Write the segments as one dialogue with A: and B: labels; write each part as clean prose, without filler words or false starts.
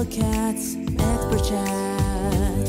A: your cat's expert chat.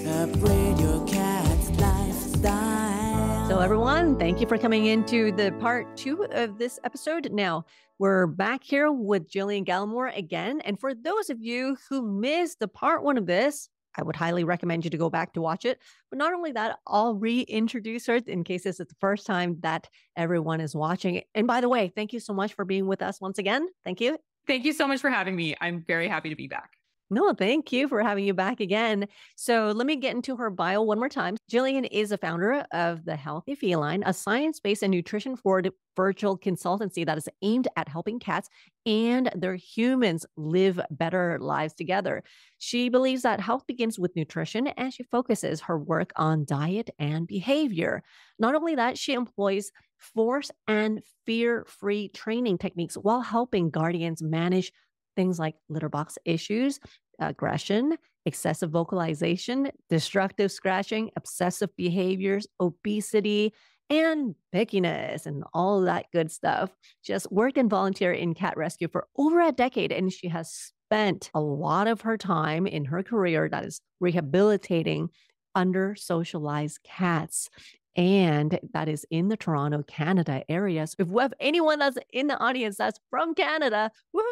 A: Upgrade your cat's lifestyle.
B: So everyone, thank you for coming into the part 2 of this episode. Now, we're back here with Jillian Gallimore again. And for those of you who missed the part 1 of this, I would highly recommend you to go back to watch it. But not only that, I'll reintroduce her in case this is the first time that everyone is watching. And by the way, thank you so much for being with us once again. Thank you.
C: Thank you so much for having me. I'm very happy to be back.
B: No, thank you for having you back again. So let me get into her bio one more time. Jillian is a founder of The Healthy Feline, a science-based and nutrition-forward virtual consultancy that is aimed at helping cats and their humans live better lives together. She believes that health begins with nutrition, and she focuses her work on diet and behavior. Not only that, she employs force and fear-free training techniques while helping guardians manage things like litter box issues, aggression, excessive vocalization, destructive scratching, obsessive behaviors, obesity, and pickiness, and all that good stuff. She has worked and volunteered in cat rescue for over a decade, and she has spent a lot of her time in her career that is rehabilitating under-socialized cats. And that is in the Toronto, Canada area. So if we have anyone that's in the audience that's from Canada, woo!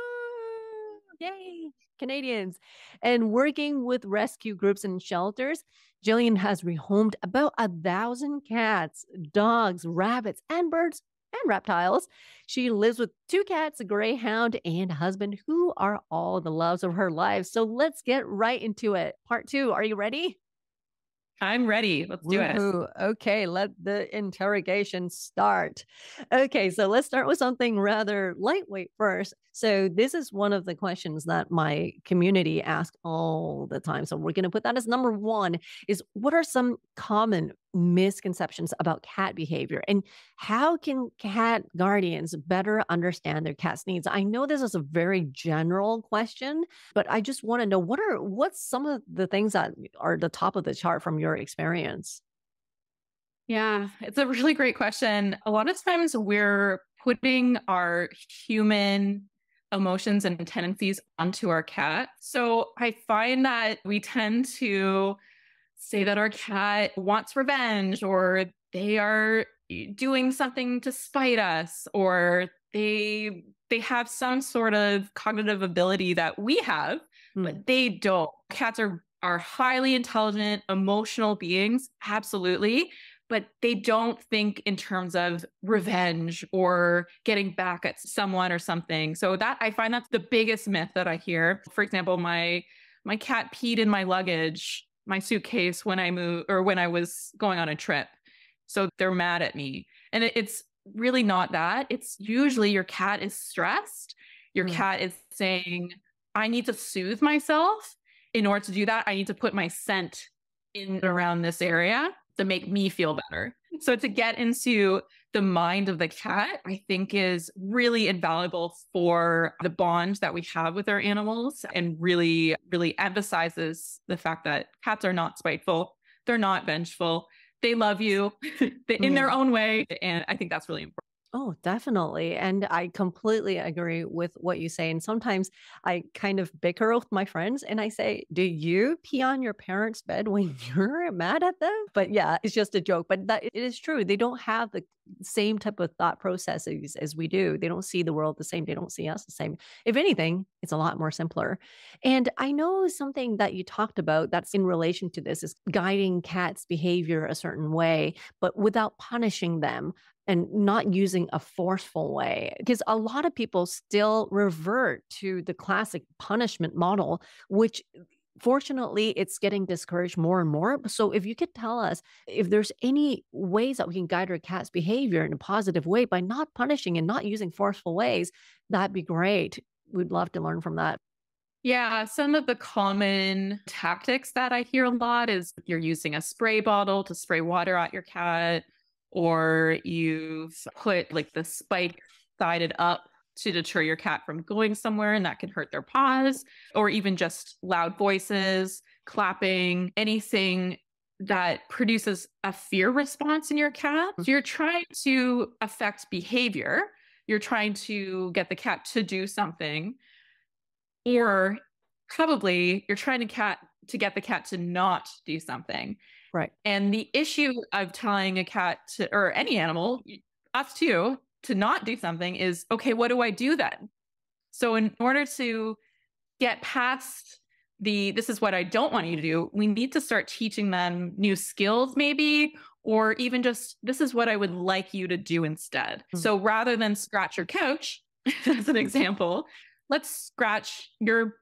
B: Yay, Canadians. And working with rescue groups and shelters, Jillian has rehomed about 1,000 cats, dogs, rabbits, and birds and reptiles. She lives with 2 cats, a greyhound, and a husband who are all the loves of her life. So let's get right into it. Part 2. Are you ready?
C: I'm ready. Let's do it.
B: Okay, let the interrogation start. Okay, so let's start with something rather lightweight first. So this is one of the questions that my community asks all the time. So we're going to put that as number 1 is what are some common misconceptions about cat behavior and how can cat guardians better understand their cat's needs? I know this is a very general question, but I just want to know what's some of the things that are the top of the chart from your experience?
C: Yeah, it's a really great question. A lot of times we're putting our human emotions and tendencies onto our cat. So I find that we tend to say that our cat wants revenge, or they are doing something to spite us, or they have some sort of cognitive ability that we have, but they don't. Cats are highly intelligent, emotional beings, absolutely, but they don't think in terms of revenge or getting back at someone or something. So that I find that's the biggest myth that I hear. For example, my cat peed in my luggage, my suitcase when I moved or when I was going on a trip. So they're mad at me. And it's really not that. It's usually your cat is stressed. Your cat is saying, I need to soothe myself. In order to do that, I need to put my scent in around this area to make me feel better. So to get into the mind of the cat, I think is really invaluable for the bond that we have with our animals, and really, really emphasizes the fact that cats are not spiteful. They're not vengeful. They love you in their own way. And I think that's really important.
B: Oh, definitely. And I completely agree with what you say. And sometimes I kind of bicker with my friends and I say, do you pee on your parents' bed when you're mad at them? But yeah, it's just a joke. But that it is true. They don't have the same type of thought processes as we do. They don't see the world the same. They don't see us the same. If anything, it's a lot more simpler. And I know something that you talked about that's in relation to this is guiding cats' behavior a certain way, but without punishing them and not using a forceful way. Because a lot of people still revert to the classic punishment model, which fortunately it's getting discouraged more and more. So if you could tell us if there's any ways that we can guide our cat's behavior in a positive way by not punishing and not using forceful ways, that'd be great. We'd love to learn from that.
C: Yeah, some of the common tactics that I hear a lot is you're using a spray bottle to spray water at your cat, or you've put like the spike sided up to deter your cat from going somewhere, and that can hurt their paws, or even just loud voices, clapping, anything that produces a fear response in your cat. So you're trying to affect behavior. You're trying to get the cat to do something, or probably you're trying to get the cat to not do something.
B: Right.
C: And the issue of telling a cat to, or any animal, us too, to not do something is, okay, what do I do then? So in order to get past this is what I don't want you to do, we need to start teaching them new skills maybe, or even just, this is what I would like you to do instead. So rather than scratch your couch, as an example, let's scratch your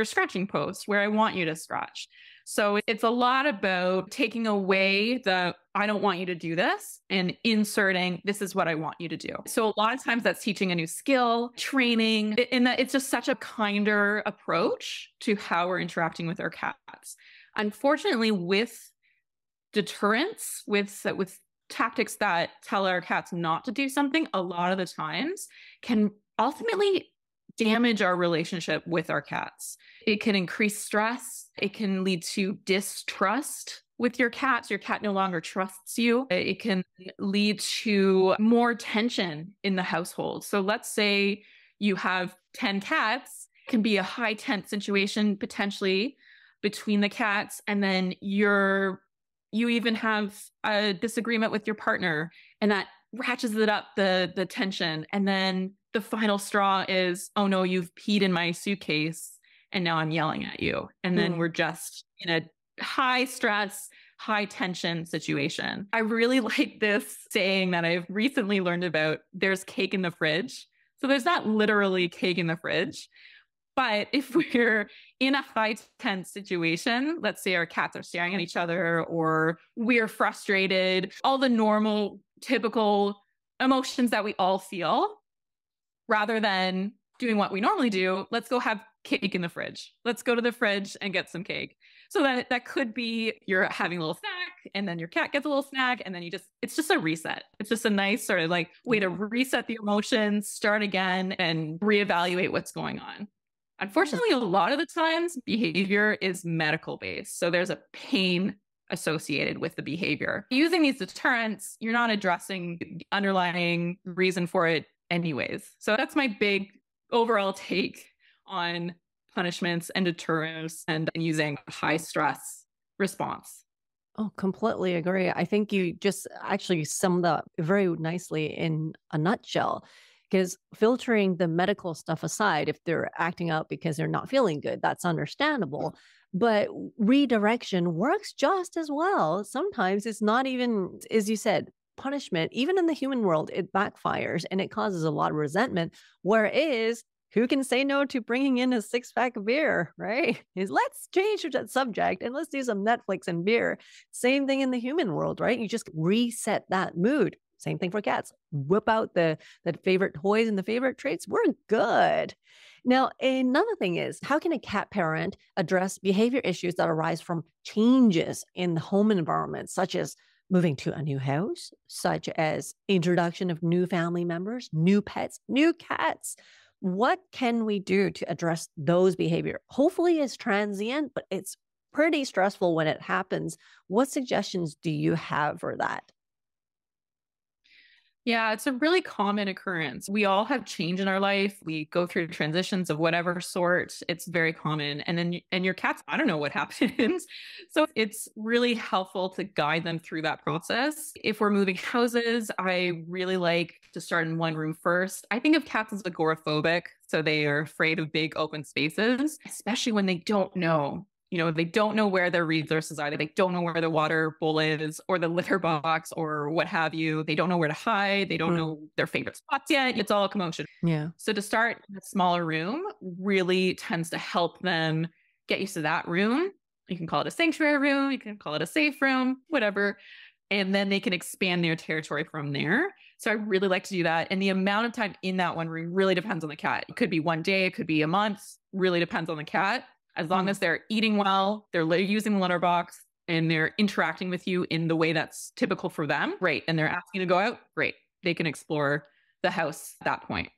C: scratching post where I want you to scratch. So it's a lot about taking away the, I don't want you to do this, and inserting, this is what I want you to do. So a lot of times that's teaching a new skill, training, in that it's just such a kinder approach to how we're interacting with our cats. Unfortunately, with deterrence, with tactics that tell our cats not to do something, a lot of the times can ultimately damage our relationship with our cats. It can increase stress. It can lead to distrust with your cats. Your cat no longer trusts you. It can lead to more tension in the household. So let's say you have 10 cats, it can be a high tense situation potentially between the cats, and then you even have a disagreement with your partner, and that ratchets it up the tension. And then the final straw is, oh no, you've peed in my suitcase and now I'm yelling at you. And then we're just in a high stress, high tension situation. I really like this saying that I've recently learned about, there's cake in the fridge. So there's not literally cake in the fridge, but if we're in a high tense situation, let's say our cats are staring at each other or we're frustrated, all the normal, typical emotions that we all feel, rather than doing what we normally do, let's go have cake in the fridge. Let's go to the fridge and get some cake. So that could be you're having a little snack and then your cat gets a little snack and then it's just a reset. It's just a nice sort of like way to reset the emotions, start again and reevaluate what's going on. Unfortunately, a lot of the times behavior is medical based. So there's a pain associated with the behavior. Using these deterrents, you're not addressing the underlying reason for it anyways. So that's my big overall take on punishments and deterrents and using high stress response.
B: Oh, completely agree. I think you just actually summed up very nicely in a nutshell, because filtering the medical stuff aside, if they're acting out because they're not feeling good, that's understandable. But redirection works just as well. Sometimes it's not even, as you said, punishment. Even in the human world, it backfires and it causes a lot of resentment. Whereas, who can say no to bringing in a 6-pack of beer, right? Let's change that subject and let's do some Netflix and beer. Same thing in the human world, right? You just reset that mood. Same thing for cats. Whip out the favorite toys and the favorite treats. We're good. Now, another thing is, how can a cat parent address behavior issues that arise from changes in the home environment, such as moving to a new house, such as introduction of new family members, new pets, new cats? What can we do to address those behavior? Hopefully it's transient, but it's pretty stressful when it happens. What suggestions do you have for that?
C: Yeah, it's a really common occurrence. We all have change in our life. We go through transitions of whatever sort. It's very common. And your cats, I don't know what happens. So it's really helpful to guide them through that process. If we're moving houses, I really like to start in one room first. I think of cats as agoraphobic. So they are afraid of big open spaces, especially when they don't know. They don't know where their resources are. They don't know where the water bowl is or the litter box or what have you. They don't know where to hide. They don't know their favorite spots yet. It's all a commotion.
B: Yeah.
C: So to start in a smaller room really tends to help them get used to that room. You can call it a sanctuary room. You can call it a safe room, whatever. And then they can expand their territory from there. So I really like to do that. And the amount of time in that one room really depends on the cat. It could be one day. It could be a month. Really depends on the cat. As long as they're eating well, they're using the litter box, and they're interacting with you in the way that's typical for them, great. And they're asking to go out, great. They can explore the house at that point.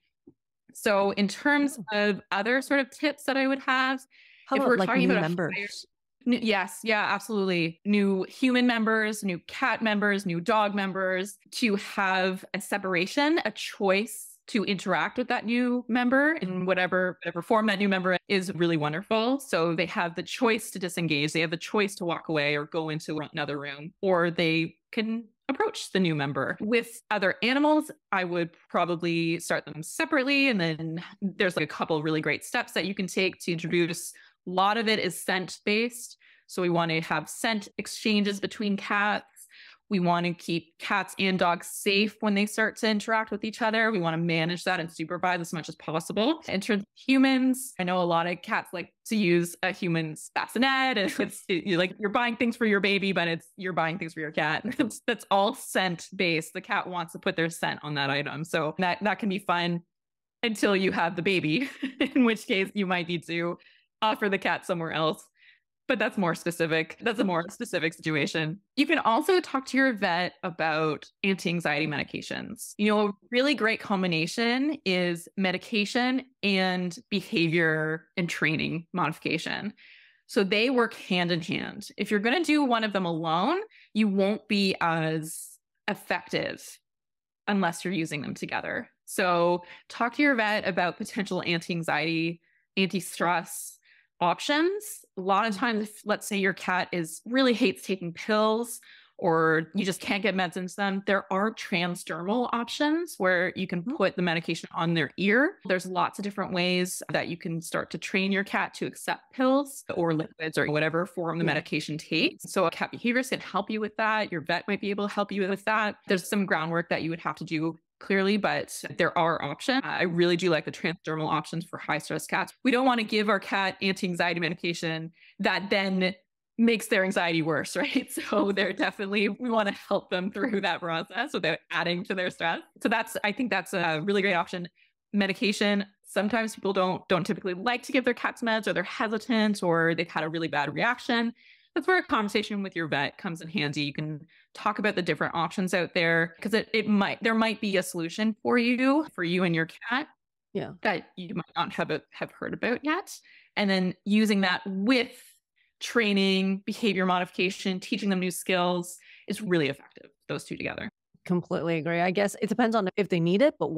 C: So in terms of other sort of tips that I would have,
B: how about like new members?
C: Yes, yeah, absolutely. New human members, new cat members, new dog members, to have a separation, a choice to interact with that new member in whatever form that new member is really wonderful. So they have the choice to disengage. They have the choice to walk away or go into another room, or they can approach the new member. With other animals, I would probably start them separately. And then there's like a couple really great steps that you can take to introduce. A lot of it is scent based. So we want to have scent exchanges between cats. We want to keep cats and dogs safe when they start to interact with each other. We want to manage that and supervise as much as possible. In terms of humans, I know a lot of cats like to use a human's bassinet. You're like, you're buying things for your baby, but you're buying things for your cat. That's all scent based. The cat wants to put their scent on that item. So that can be fun until you have the baby, in which case you might need to offer the cat somewhere else. But that's more specific. That's a more specific situation. You can also talk to your vet about anti-anxiety medications. A really great combination is medication and behavior and training modification. So they work hand in hand. If you're going to do one of them alone, you won't be as effective unless you're using them together. So talk to your vet about potential anti-anxiety, anti-stress options. A lot of times, if, let's say your cat really hates taking pills, or you just can't get meds into them, there are transdermal options where you can put the medication on their ear. There's lots of different ways that you can start to train your cat to accept pills or liquids or whatever form the medication takes. So a cat behaviorist can help you with that. Your vet might be able to help you with that. There's some groundwork that you would have to do clearly, but there are options. I really do like the transdermal options for high stress cats. We don't want to give our cat anti-anxiety medication that then makes their anxiety worse, right? So we want to help them through that process without adding to their stress. So I think that's a really great option. Medication. Sometimes people don't typically like to give their cats meds, or they're hesitant, or they've had a really bad reaction. That's where a conversation with your vet comes in handy. You can talk about the different options out there, because there might be a solution for you and your cat that you might not have heard about yet. And then using that with training, behavior modification, teaching them new skills is really effective. Those two together.
B: Completely agree. I guess it depends on if they need it, but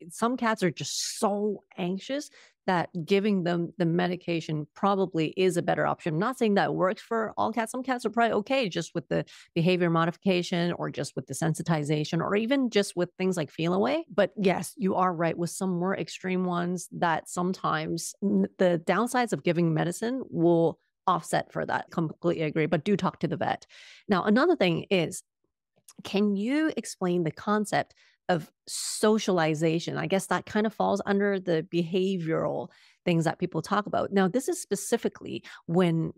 B: some cats are just so anxious that giving them the medication probably is a better option. I'm not saying that works for all cats. Some cats are probably okay just with the behavior modification, or just with the sensitization, or even just with things like Feel Away. But yes, you are right with some more extreme ones that sometimes the downsides of giving medicine will offset for that. Completely agree, but do talk to the vet. Now, another thing is, can you explain the concept of socialization? I guess that kind of falls under the behavioral things that people talk about. Now, this is specifically when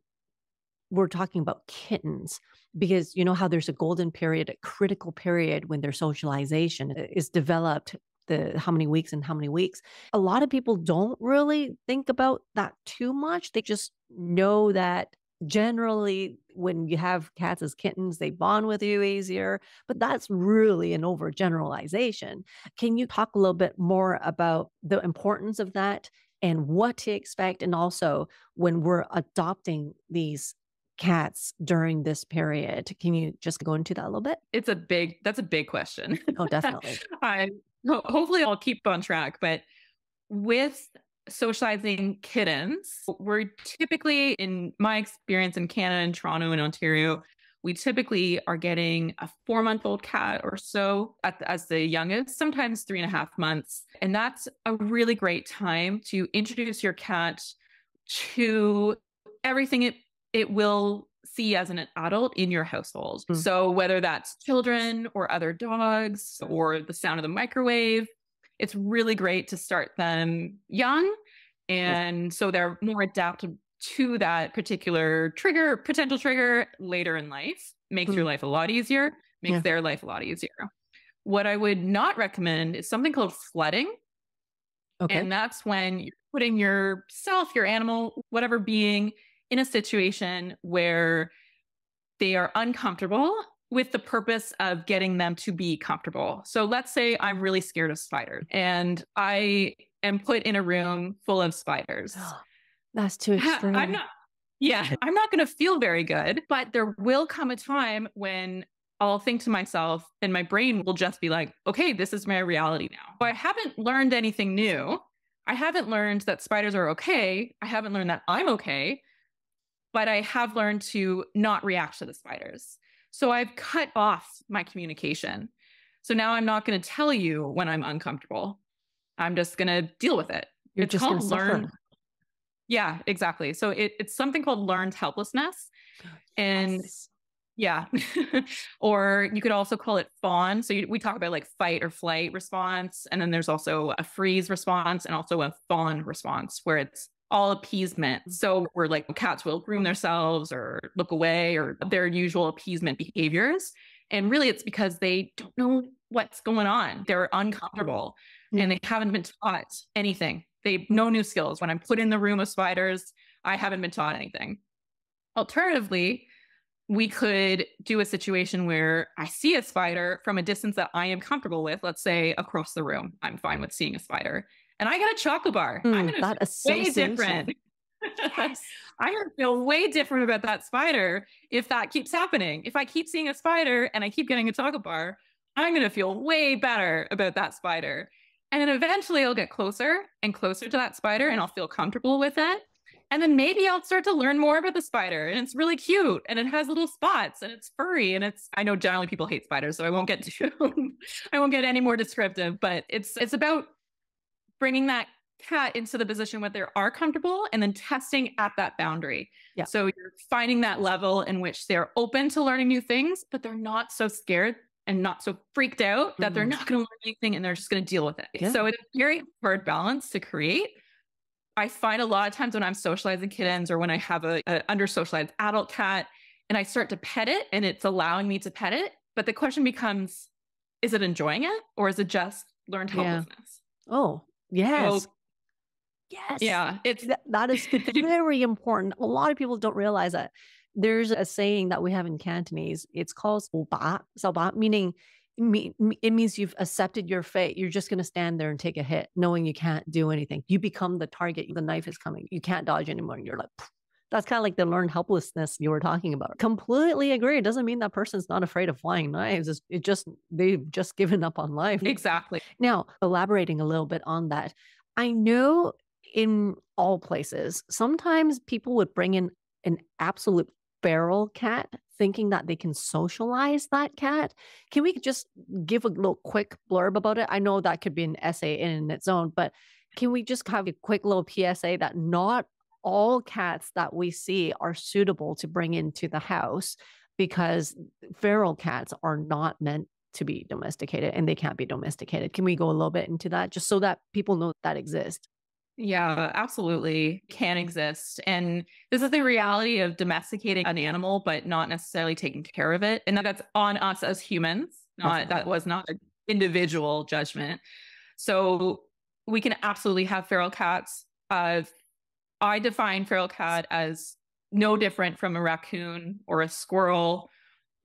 B: we're talking about kittens, because you know how there's a golden period, a critical period when their socialization is developed, how many weeks and how many weeks. A lot of people don't really think about that too much. They just know that generally when you have cats as kittens, they bond with you easier, but that's really an overgeneralization. Can you talk a little bit more about the importance of that and what to expect? And also when we're adopting these cats during this period, can you just go into that a little bit?
C: That's a big question.
B: Oh, definitely.
C: Hopefully I'll keep on track, but with socializing kittens, we're typically, in my experience in Canada and Toronto and Ontario, we typically are getting a 4-month-old cat or so as the youngest, sometimes 3.5 months. And that's a really great time to introduce your cat to everything it will see as an adult in your household. Mm. So whether that's children or other dogs or the sound of the microwave, it's really great to start them young. And so they're more adapted to that particular potential trigger later in life. Makes your life a lot easier, makes their life a lot easier. What I would not recommend is something called flooding. Okay. And that's when you're putting yourself, your animal, whatever being, in a situation where they are uncomfortable with the purpose of getting them to be comfortable. So let's say I'm really scared of spiders and I am put in a room full of spiders.
B: That's too extreme.
C: I'm not going to feel very good, but there will come a time when I'll think to myself, and my brain will just be like, okay, this is my reality now. But I haven't learned anything new. I haven't learned that spiders are okay. I haven't learned that I'm okay, but I have learned to not react to the spiders. So I've cut off my communication. So now I'm not going to tell you when I'm uncomfortable. I'm just going to deal with it.
B: You're
C: It's
B: just
C: called
B: going to
C: learn.
B: suffer.
C: Yeah, exactly. So it's something called learned helplessness. And
B: Yes.
C: yeah. Or you could also call it fawn. So we talk about like fight or flight response. And then there's also a freeze response and also a fawn response where it's all appeasement. So where like cats will groom themselves or look away or their usual appeasement behaviors. And really it's because they don't know what's going on. They're uncomfortable and they haven't been taught anything. They have no new skills. When I'm put in the room of spiders, I haven't been taught anything. Alternatively, we could do a situation where I see a spider from a distance that I am comfortable with, let's say across the room. I'm fine with seeing a spider. And I got a chocolate bar. I'm going to feel way different.
B: Yes.
C: I'm going to feel way different about that spider if that keeps happening. If I keep seeing a spider and I keep getting a chocolate bar, I'm going to feel way better about that spider. And then eventually I'll get closer and closer to that spider and I'll feel comfortable with it. And then maybe I'll start to learn more about the spider and it's really cute and it has little spots and it's furry and I know generally people hate spiders, so I won't get any more descriptive, but it's about bringing that cat into the position where they are comfortable and then testing at that boundary.
B: Yeah.
C: So you're finding that level in which they're open to learning new things, but they're not so scared and not so freaked out that they're not going to learn anything and they're just going to deal with it.
B: Yeah.
C: So it's a very hard balance to create. I find a lot of times when I'm socializing kittens or when I have a under-socialized adult cat and I start to pet it and it's allowing me to pet it, but the question becomes, is it enjoying it or is it just learned helplessness?
B: Oh, yes.
C: So,
B: yes.
C: Yeah.
B: That is very important. A lot of people don't realize that. There's a saying that we have in Cantonese. It's called "sao ba," meaning it means you've accepted your fate. You're just going to stand there and take a hit, knowing you can't do anything. You become the target. The knife is coming. You can't dodge anymore. And you're like, pff. That's kind of like the learned helplessness you were talking about. Completely agree. It doesn't mean that person's not afraid of flying knives. They've just given up on life.
C: Exactly.
B: Now, elaborating a little bit on that, I know in all places, sometimes people would bring in an absolute feral cat thinking that they can socialize that cat. Can we just give a little quick blurb about it? I know that could be an essay in its own, but can we just have a quick little PSA that not all cats that we see are suitable to bring into the house because feral cats are not meant to be domesticated and they can't be domesticated. Can we go a little bit into that just so that people know that exists?
C: Yeah, absolutely can exist. And this is the reality of domesticating an animal, but not necessarily taking care of it. And that's on us as humans. That was not an individual judgment. So we can absolutely have feral cats. I define feral cat as no different from a raccoon or a squirrel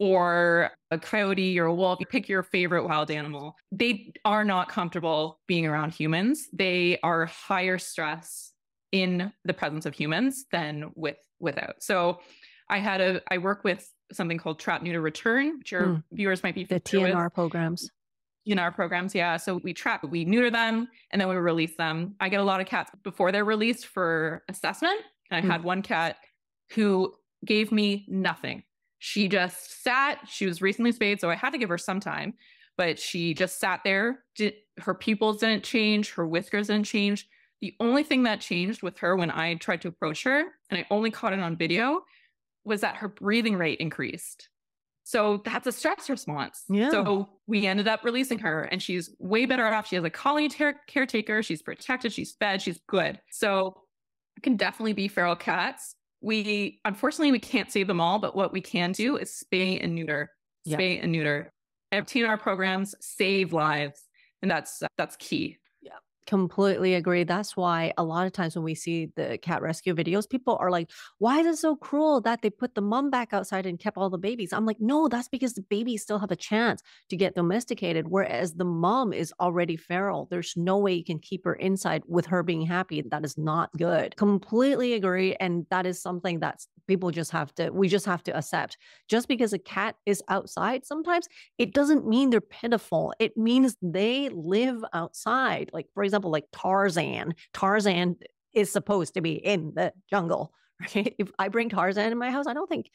C: or a coyote or a wolf. You pick your favorite wild animal. They are not comfortable being around humans. They are higher stress in the presence of humans than without. So I work with something called Trap, Neuter, Return, which your viewers might be familiar with.
B: The TNR programs.
C: TNR programs, yeah. So we neuter them and then we release them. I get a lot of cats before they're released for assessment. And I had one cat who gave me nothing. She just sat. She was recently spayed, so I had to give her some time, but she just sat there. Her pupils didn't change. Her whiskers didn't change. The only thing that changed with her when I tried to approach her, and I only caught it on video, was that her breathing rate increased. So that's a stress response.
B: Yeah.
C: So we ended up releasing her and she's way better off. She has a colony caretaker. She's protected. She's fed. She's good. So it can definitely be feral cats. Unfortunately, we can't save them all, but what we can do is spay and neuter. Spay and neuter. TNR programs save lives, and that's key.
B: Yeah. Completely agree. That's why a lot of times when we see the cat rescue videos, people are like, why is it so cruel that they put the mom back outside and kept all the babies? I'm like, no, that's because the babies still have a chance to get domesticated, whereas the mom is already feral. There's no way you can keep her inside with her being happy. That is not good. Completely agree. And that is something that's people just have to, we just have to accept. Just because a cat is outside sometimes, it doesn't mean they're pitiful. It means they live outside. Like, for example, like Tarzan. Tarzan is supposed to be in the jungle. Right? If I bring Tarzan in my house, I don't think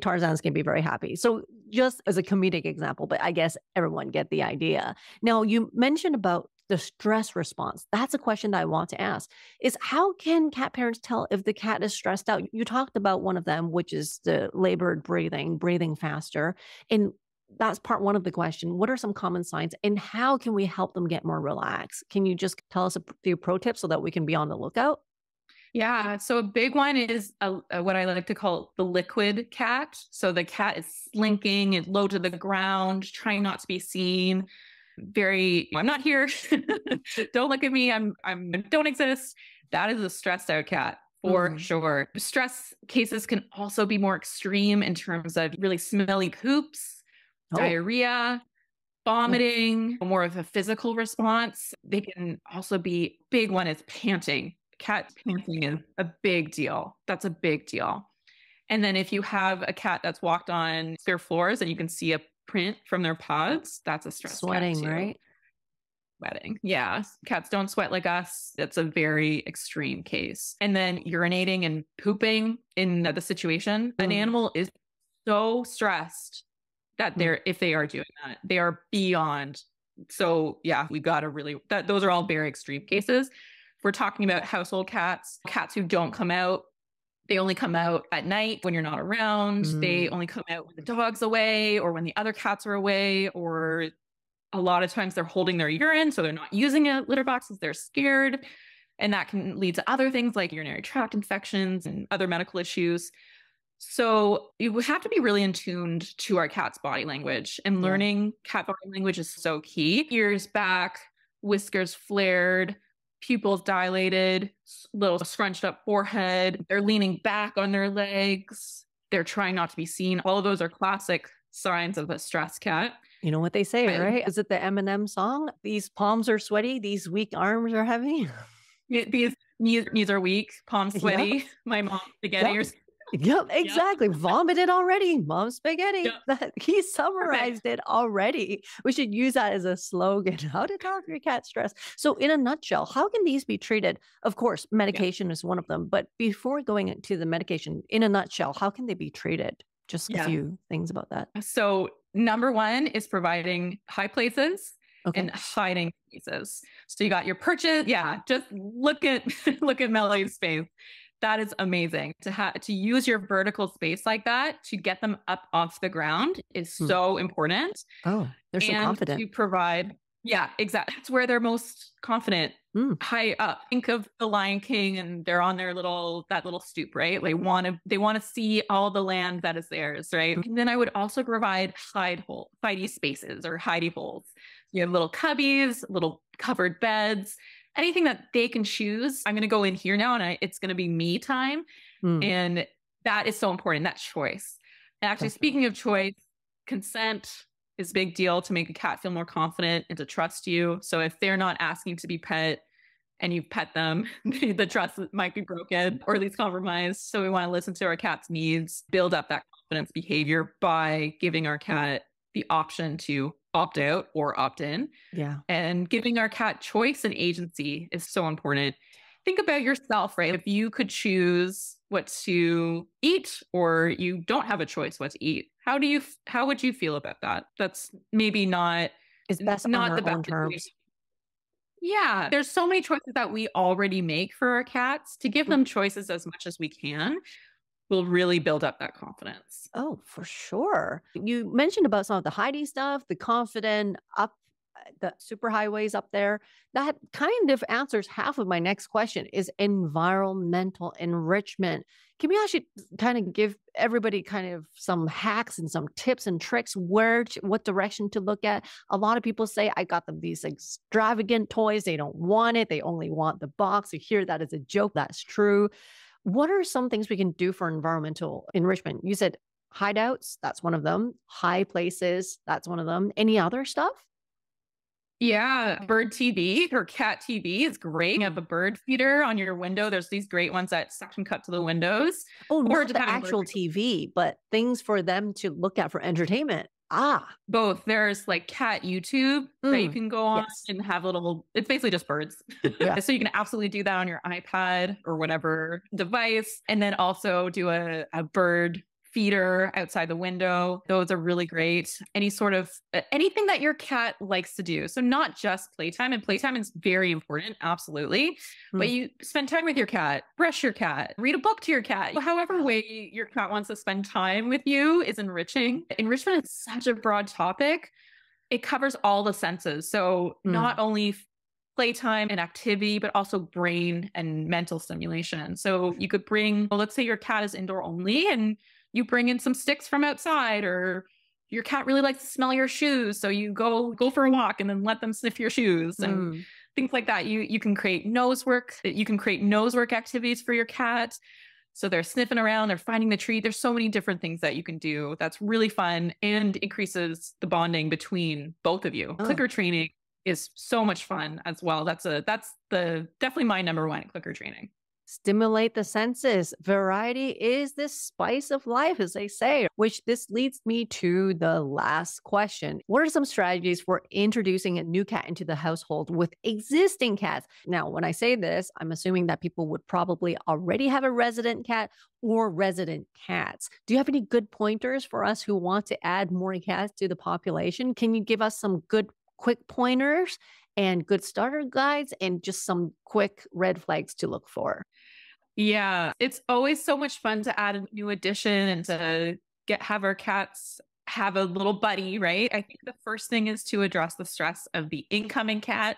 B: Tarzan's gonna be very happy. So just as a comedic example, but I guess everyone get the idea. Now you mentioned about the stress response. That's a question that I want to ask is how can cat parents tell if the cat is stressed out? You talked about one of them, which is the labored breathing, breathing faster. And that's part one of the question. What are some common signs and how can we help them get more relaxed? Can you just tell us a few pro tips so that we can be on the lookout?
C: Yeah. So a big one is what I like to call the liquid cat. So the cat is slinking and low to the ground, trying not to be seen. I'm not here. Don't look at me. Don't exist. That is a stressed out cat for sure. Stress cases can also be more extreme in terms of really smelly poops, diarrhea, vomiting, more of a physical response. They can also be, big one is panting. Cat panting is a big deal. That's a big deal. And then if you have a cat that's walked on clear floors and you can see a print from their paws, that's a stress.
B: Sweating, right?
C: Sweating. Yeah. Cats don't sweat like us. That's a very extreme case. And then urinating and pooping in the situation. An animal is so stressed that if they are doing that, they are beyond. So yeah, we got to really, those are all very extreme cases. If we're talking about household cats, cats who don't come out, they only come out at night when you're not around. They only come out when the dog's away or when the other cats are away, or a lot of times they're holding their urine, so they're not using a litter box because they're scared. And that can lead to other things like urinary tract infections and other medical issues. So you have to be really in tuned to our cat's body language, and learning cat body language is so key. Ears back, whiskers flared, pupils dilated, little scrunched up forehead. They're leaning back on their legs. They're trying not to be seen. All of those are classic signs of a stressed cat.
B: You know what they say, right? Is it the Eminem song? These palms are sweaty. These weak arms are heavy.
C: These knees are weak, palms sweaty. Yep. My mom spaghetti.
B: Yep, exactly. Yep. Vomited already. Mom spaghetti. Yep. He summarized it already. We should use that as a slogan. How to tell if your cat's stressed. So in a nutshell, how can these be treated? Of course, medication is one of them. But before going into the medication, in a nutshell, how can they be treated? Just a few things about that.
C: So number one is providing high places and hiding places. So you got your perches. Yeah, just look at Melody's face. That is amazing. To use your vertical space like that to get them up off the ground is so important.
B: Oh, they're so confident.
C: To provide, exactly. That's where they're most confident. High up. Think of the Lion King, and they're on their little stoop, right? They want to see all the land that is theirs, right? And then I would also provide hidey spaces or hidey holes. You have little cubbies, little covered beds. Anything that they can choose. I'm going to go in here now and it's going to be me time. And that is so important, that choice. And actually, speaking of choice, consent is a big deal to make a cat feel more confident and to trust you. So if they're not asking to be pet and you pet them, the trust might be broken or at least compromised. So we want to listen to our cat's needs, build up that confidence behavior by giving our cat the option to opt out or opt in. Yeah. And giving our cat choice and agency is so important. Think about yourself, right? If you could choose what to eat or you don't have a choice what to eat, how would you feel about that? That's maybe not
B: the best terms.
C: Yeah. There's so many choices that we already make for our cats. To give them choices as much as we can will really build up that confidence.
B: Oh, for sure. You mentioned about some of the hiding stuff, the confident up the superhighways up there. That kind of answers half of my next question is environmental enrichment. Can we actually kind of give everybody kind of some hacks and some tips and tricks what direction to look at? A lot of people say, I got them these extravagant toys. They don't want it. They only want the box. You hear that as a joke. That's true. What are some things we can do for environmental enrichment? You said hideouts. That's one of them. High places. That's one of them. Any other stuff?
C: Yeah, bird TV or cat TV is great. You have a bird feeder on your window. There's these great ones that suction cut to the windows.
B: Oh,
C: or
B: not the actual TV, but things for them to look at for entertainment. Ah,
C: both. There's like cat YouTube that you can go on and have it's basically just birds.
B: Yeah.
C: So you can absolutely do that on your iPad or whatever device. And then also do a bird feeder outside the window. Those are really great. Anything that your cat likes to do. So not just playtime, and playtime is very important, absolutely. But you spend time with your cat, brush your cat, read a book to your cat. However way your cat wants to spend time with you is enriching. Enrichment is such a broad topic. It covers all the senses. So not only playtime and activity, but also brain and mental stimulation. So you could let's say your cat is indoor only and you bring in some sticks from outside, or your cat really likes to smell your shoes. So you go for a walk and then let them sniff your shoes and things like that. You can create nose work. You can create nose work activities for your cat. So they're sniffing around, they're finding the treat. There's so many different things that you can do. That's really fun and increases the bonding between both of you. Clicker training is so much fun as well. That's definitely my number one, clicker training.
B: Stimulate the senses. Variety is the spice of life, as they say, which this leads me to the last question. What are some strategies for introducing a new cat into the household with existing cats? Now, when I say this, I'm assuming that people would probably already have a resident cat or resident cats. Do you have any good pointers for us who want to add more cats to the population? Can you give us some good quick pointers and good starter guides and just some quick red flags to look for?
C: Yeah, it's always so much fun to add a new addition and to have our cats have a little buddy, right? I think the first thing is to address the stress of the incoming cat.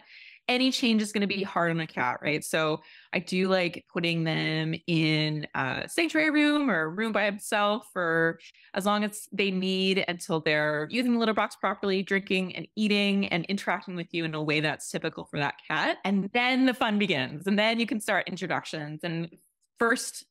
C: Any change is going to be hard on a cat, right? So I do like putting them in a sanctuary room or a room by itself for as long as they need until they're using the litter box properly, drinking and eating and interacting with you in a way that's typical for that cat. And then the fun begins. And then you can start introductions. And first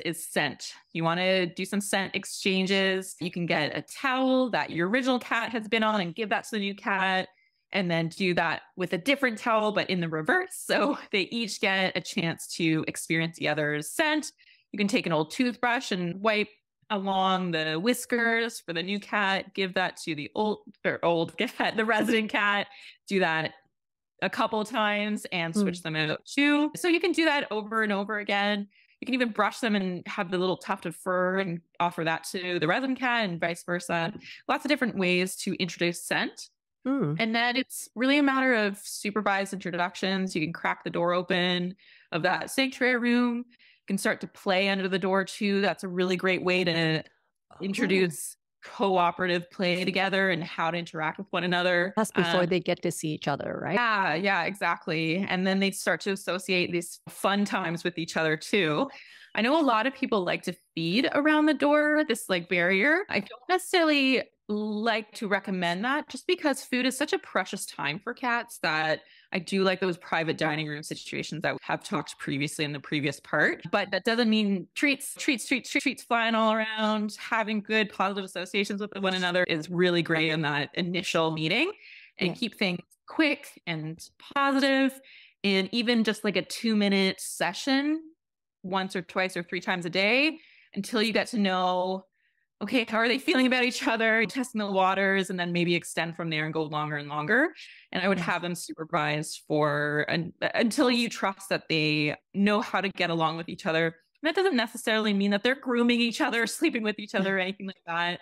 C: is scent. You want to do some scent exchanges. You can get a towel that your original cat has been on and give that to the new cat. And then do that with a different towel, but in the reverse. So they each get a chance to experience the other's scent. You can take an old toothbrush and wipe along the whiskers for the new cat, give that to the the resident cat, do that a couple of times and switch them out too. So you can do that over and over again. You can even brush them and have the little tuft of fur and offer that to the resident cat and vice versa. Lots of different ways to introduce scent. And then it's really a matter of supervised introductions. You can crack the door open of that sanctuary room. You can start to play under the door too. That's a really great way to introduce cooperative play together and how to interact with one another.
B: That's before they get to see each other, right?
C: Yeah, exactly. And then they start to associate these fun times with each other too. I know a lot of people like to feed around the door, this like barrier. I don't necessarily like to recommend that just because food is such a precious time for cats that I do like those private dining room situations that we have talked previously in the previous part. But that doesn't mean treats flying all around. Having good positive associations with one another is really great in that initial meeting, and keep things quick and positive. And even just like a 2-minute session once or twice or 3 times a day until you get to know, okay, how are they feeling about each other, testing the waters, and then maybe extend from there and go longer and longer. And I would have them supervised until you trust that they know how to get along with each other. And that doesn't necessarily mean that they're grooming each other, sleeping with each other, or anything like that.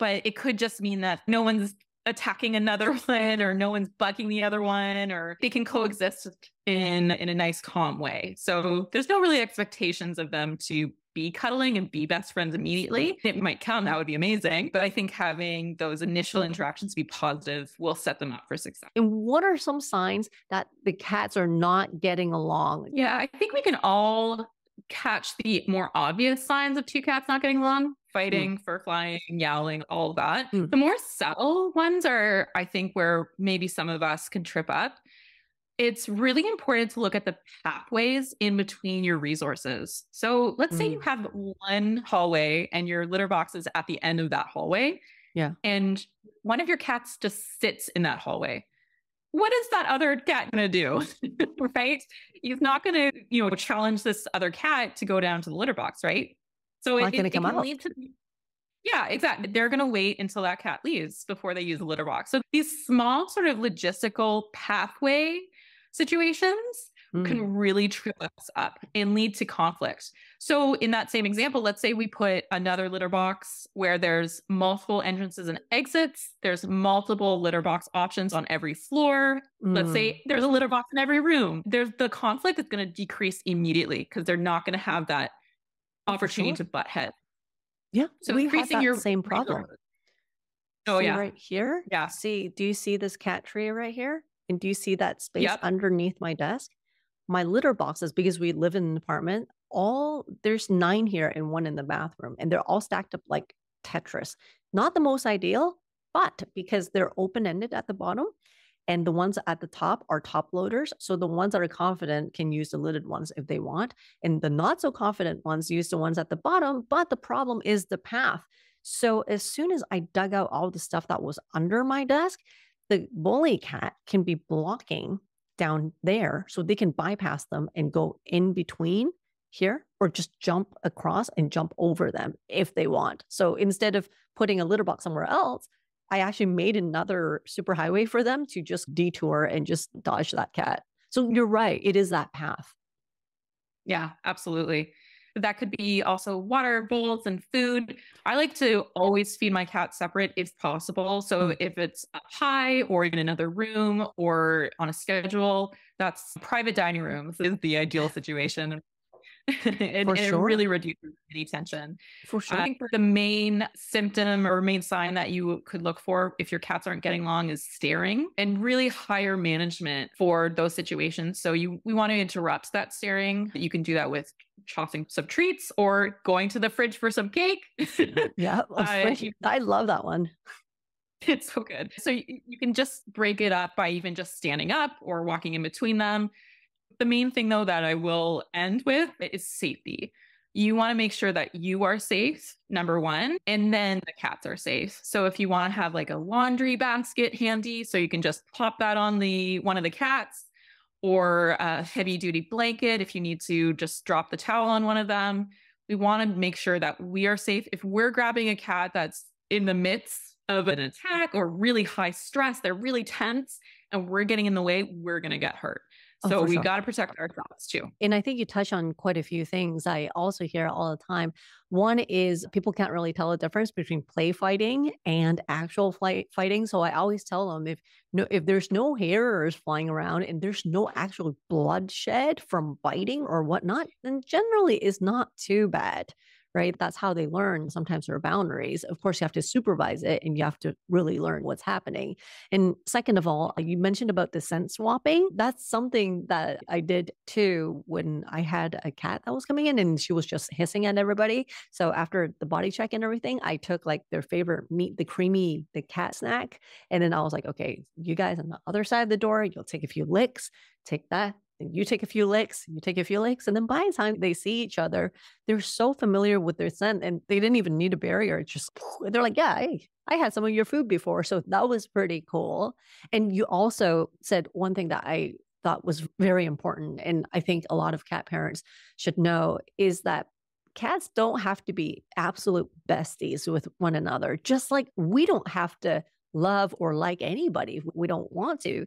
C: But it could just mean that no one's attacking another one, or no one's bugging the other one, or they can coexist in a nice, calm way. So there's no really expectations of them to be cuddling and be best friends immediately. It might come, that would be amazing. But I think having those initial interactions be positive will set them up for success.
B: And what are some signs that the cats are not getting along?
C: Yeah, I think we can all catch the more obvious signs of two cats not getting along: fighting, fur flying, yowling, all of that. The more subtle ones are, I think, where maybe some of us can trip up. It's really important to look at the pathways in between your resources. So let's say you have one hallway and your litter box is at the end of that hallway.
B: Yeah.
C: And one of your cats just sits in that hallway. What is that other cat going to do? Right? He's not going to, challenge this other cat to go down to the litter box, right? So it can lead to, yeah, exactly. They're going to wait until that cat leaves before they use the litter box. So these small sort of logistical pathway situations can really trip us up and lead to conflict. So in that same example, let's say we put another litter box where there's multiple entrances and exits. There's multiple litter box options on every floor. Let's say there's a litter box in every room. The conflict is going to decrease immediately because they're not going to have that opportunity to butt head.
B: Yeah.
C: So
B: we
C: increasing
B: have that
C: your
B: same problem.
C: Oh,
B: see
C: yeah.
B: Right here?
C: Yeah.
B: Do you see this cat tree right here? And do you see that space underneath my desk? My litter boxes, because we live in an apartment, there's 9 here and 1 in the bathroom, and they're all stacked up like Tetris. Not the most ideal, but because they're open-ended at the bottom, and the ones at the top are top loaders. So the ones that are confident can use the lidded ones if they want. And the not so confident ones use the ones at the bottom. But the problem is the path. So as soon as I dug out all the stuff that was under my desk, the bully cat can be blocking down there, so they can bypass them and go in between here, or just jump across and jump over them if they want. So instead of putting a litter box somewhere else, I actually made another superhighway for them to just detour and just dodge that cat. So you're right. It is that path.
C: Yeah, absolutely. That could be also water bowls and food. I like to always feed my cat separate if possible. So if it's up high or even another room or on a schedule, that's private dining rooms is the ideal situation. It really reduces any tension.
B: For sure.
C: I think the main symptom or main sign that you could look for if your cats aren't getting along is staring, and really higher management for those situations. So we want to interrupt that staring. You can do that with chopping some treats or going to the fridge for some cake.
B: Yeah. I love that one.
C: It's so good. So you can just break it up by even just standing up or walking in between them. The main thing, though, that I will end with is safety. You want to make sure that you are safe, number one, and then the cats are safe. So if you want to have like a laundry basket handy, so you can just pop that on one of the cats, or a heavy duty blanket if you need to just drop the towel on one of them. We want to make sure that we are safe. If we're grabbing a cat that's in the midst of an attack or really high stress, they're really tense, and we're getting in the way, we're going to get hurt. So we got to protect ourselves too.
B: And I think you touch on quite a few things I also hear all the time. One is people can't really tell the difference between play fighting and actual fighting. So I always tell them if there's no hairs flying around and there's no actual bloodshed from biting or whatnot, then generally it's not too bad. Right? That's how they learn. Sometimes there are boundaries. Of course, you have to supervise it and you have to really learn what's happening. And second of all, you mentioned about the scent swapping. That's something that I did too when I had a cat that was coming in and she was just hissing at everybody. So after the body check and everything, I took like their favorite meat, the cat snack. And then I was like, okay, you guys on the other side of the door, you'll take a few licks, take that. And you take a few licks, and then by the time they see each other, they're so familiar with their scent and they didn't even need a barrier. They're like, yeah, I had some of your food before. So that was pretty cool. And you also said one thing that I thought was very important, and I think a lot of cat parents should know, is that cats don't have to be absolute besties with one another. Just like we don't have to love or like anybody if we don't want to.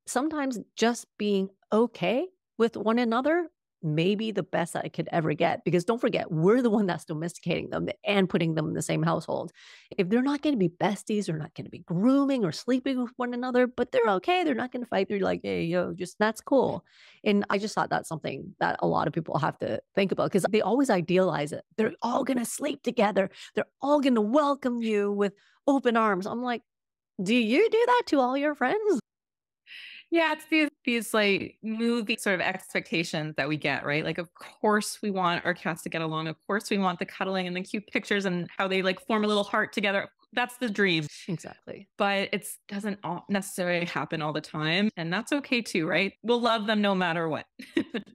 B: Sometimes just being okay with one another maybe the best that I could ever get. Because don't forget, we're the one that's domesticating them and putting them in the same household. If they're not going to be besties, they're not going to be grooming or sleeping with one another, but they're okay. They're not going to fight. They're like, hey, yo, just that's cool. And I just thought that's something that a lot of people have to think about because they always idealize it. They're all going to sleep together. They're all going to welcome you with open arms. I'm like, do you do that to all your friends?
C: Yeah, it's these like movie sort of expectations that we get, right? Like, of course we want our cats to get along. Of course we want the cuddling and the cute pictures and how they like form a little heart together. That's the dream.
B: Exactly.
C: But it doesn't necessarily happen all the time. And that's okay too, right? We'll love them no matter what.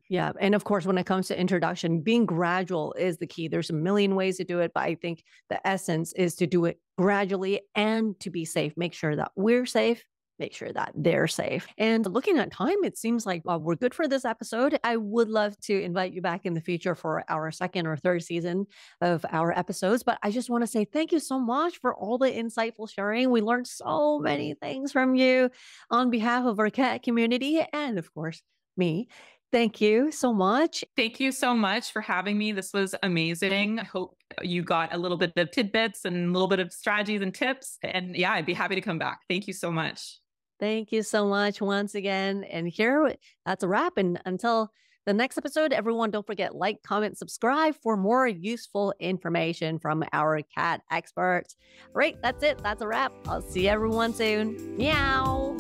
B: Yeah. And of course, when it comes to introduction, being gradual is the key. There's a million ways to do it, but I think the essence is to do it gradually and to be safe. Make sure that we're safe. Make sure that they're safe. And looking at time, it seems like we're good for this episode. I would love to invite you back in the future for our second or third season of our episodes. But I just want to say thank you so much for all the insightful sharing. We learned so many things from you on behalf of our cat community and, of course, me. Thank you so much.
C: Thank you so much for having me. This was amazing. I hope you got a little bit of tidbits and a little bit of strategies and tips. And yeah, I'd be happy to come back. Thank you so much.
B: Thank you so much once again. And here, that's a wrap. And until the next episode, everyone, don't forget, like, comment, subscribe for more useful information from our cat experts. All right, that's it. That's a wrap. I'll see everyone soon. Meow.